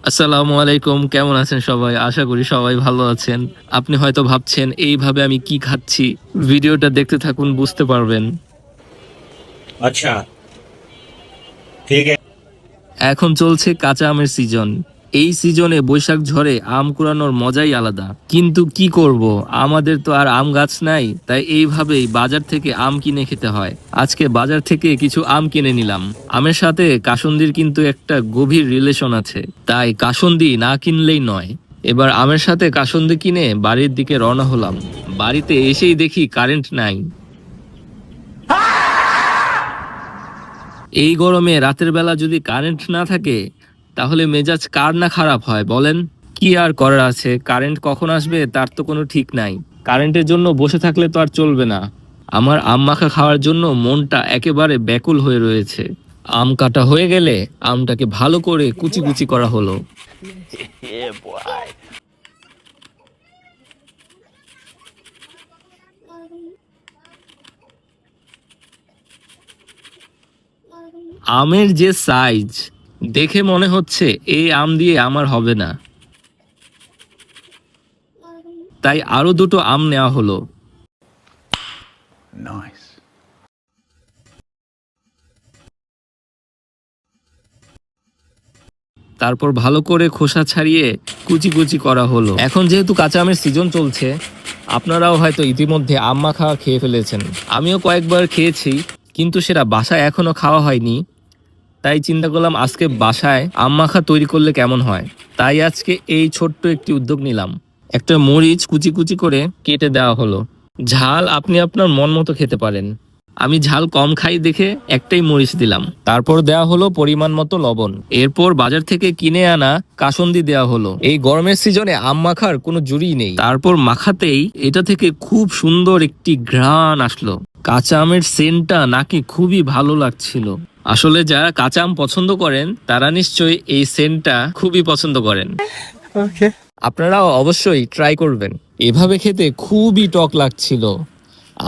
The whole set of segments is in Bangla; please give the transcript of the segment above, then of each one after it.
আসসালামু আলাইকুম, কেমন আছেন সবাই? আশা করি সবাই ভালো আছেন। আপনি হয়তো ভাবছেন এইভাবে আমি কি খাচ্ছি। ভিডিওটা দেখতে থাকুন, বুঝতে পারবেন। अच्छा ठीक है। এখন চলছে কাঁচা আমের সিজন। এই সিজনে বৈশাখ ঝড়ে আম কুড়ানোর মজাই আলাদা। কিন্তু কি করব, আমাদের তো আর আম গাছ নাই, তাই এইভাবেই বাজার থেকে আম কিনে খেতে হয়। আজকে বাজার থেকে কিছু আম কিনে নিলাম। আমের সাথে কাসুন্দির কিন্তু একটা গভীর রিলেশন আছে, তাই কাসুন্দি না কিনলেই নয়। এবার আমের সাথে কাসুন্দি কিনে বাড়ির দিকে রওনা হলাম। বাড়িতে এসেই দেখি কারেন্ট নাই। এই গরমে রাতের বেলা যদি কারেন্ট না থাকে, তাহলে মেজাজ কার না খারাপ হয় বলেন? কি আর করার আছে, কারেন্ট কখন আসবে তার তো কোনো ঠিক নাই। কারেন্টের জন্য বসে থাকলে তো আর চলবে না। আমার আম মাখা খাওয়ার জন্য মনটা একেবারে ব্যাকুল হয়ে রয়েছে। আম কাটা হয়ে গেলে আমটাকে ভালো করে কুচি কুচি করা হলো। আমের যে সাইজ, দেখে মনে হচ্ছে এই আম দিয়ে আমার হবে না, তাই আরো দুটো আম নেওয়া হলো। তারপর ভালো করে খোসা ছাড়িয়ে কুচি কুচি করা হলো। এখন যেহেতু কাঁচা আমের সিজন চলছে, আপনারাও হয়তো ইতিমধ্যে আম মাখা খেয়ে ফেলেছেন। আমিও কয়েকবার খেয়েছি, কিন্তু সেটা বাসায় এখনো খাওয়া হয়নি। তাই চিন্তা করলাম আজকে বাসায় আম মাখা তৈরি করলে কেমন হয়। তাই আজকে এই ছোট্ট একটি উদ্যোগ নিলাম। একটা মরিচ কুচি কুচি করে কেটে দেওয়া হলো। ঝাল আপনি আপনার মন মতো খেতে পারেন। আমি ঝাল কম খাই দেখে একটাই মরিচ দিলাম। তারপর দেওয়া হলো পরিমাণ মতো লবণ। এরপর বাজার থেকে কিনে আনা কাসুন্দি দেওয়া হলো। এই গরমের সিজনে আম মাখার কোনো জুড়িই নেই। তারপর মাখাতেই এটা থেকে খুব সুন্দর একটি ঘ্রাণ আসলো। কাঁচা আমের সেন্টটা নাকি খুবই ভালো লাগছিল। আসলে যারা কাঁচা আম পছন্দ করেন তারা নিশ্চয়ই এই সেন্টটা খুবই পছন্দ করেন। আপনারাও অবশ্যই ট্রাই করবেন। এভাবে খেতে খুবই টক লাগছিল।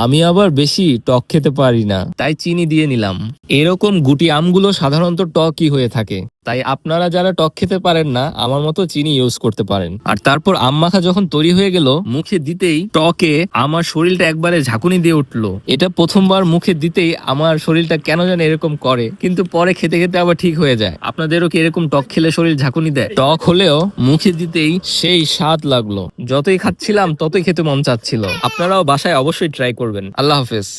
আমি আবার বেশি টক খেতে পারি না, তাই চিনি দিয়ে নিলাম। এরকম গুটি আমগুলো সাধারণত টকই হয়ে থাকে, তাই আপনারা যারা টক খেতে পারেন না, আমার মতো চিনি ইউজ করতে পারেন। আর তারপর আম মাখা যখন তৈরি হয়ে গেল, মুখে দিতেই টকে আমার শরীরটা একবারে ঝাঁকুনি দিয়ে উঠলো। এটা প্রথমবার মুখে দিতেই আমার শরীরটা কেন যেন এরকম করে, কিন্তু পরে খেতে খেতে আবার ঠিক হয়ে যায়। আপনাদেরও কি এরকম টক খেলে শরীর ঝাঁকুনি দেয়? টক হলেও মুখে দিতেই সেই স্বাদ লাগলো। যতই খাচ্ছিলাম ততই খেতে মন চাচ্ছিল। আপনারাও বাসায় অবশ্যই ট্রাই করবেন। আল্লাহ হাফেজ।